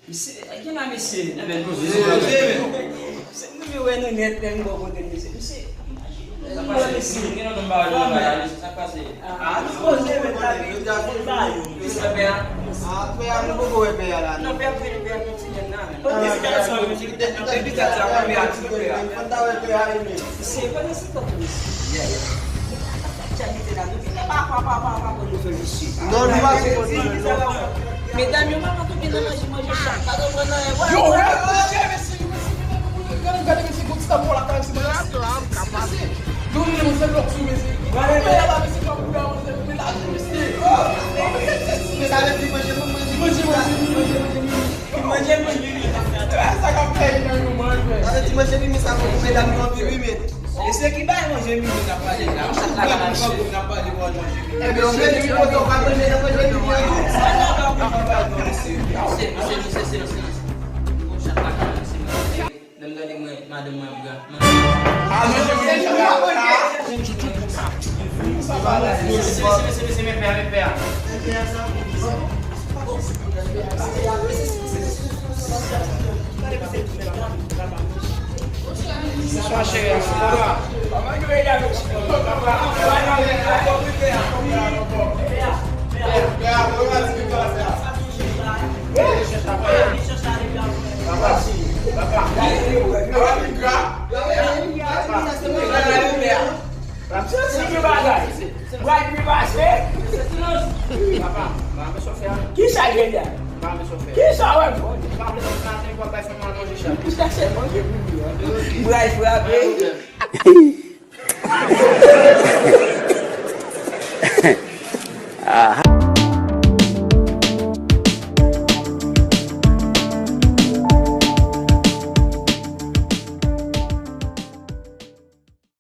Aqui na Messi. É mesmo. Você não viu o Enuneto tem um pouco de Messi? Ninguém não tomba ali, sabe fazer. Ah, não você vai estar bem. Isso é bem. Ah, tu é a boa, é bem, lá. Não, pega ele, pega não se nada. Quando esse cara só, eu tive que ter que trazer uma piada, se pegar. Quando é o PA aí mesmo? Você vai nesse topo. Já me tiraram do final. Pá, quando eu feliz. Não, não vai ser. Me dá minha mão, tu que não mais imagina. Cada um não é. Esse aqui vai manger mim na palha. É meu medo de botar o cabelo na palha. Só chega agora. Vamos ver aí. Vai, foi a vez.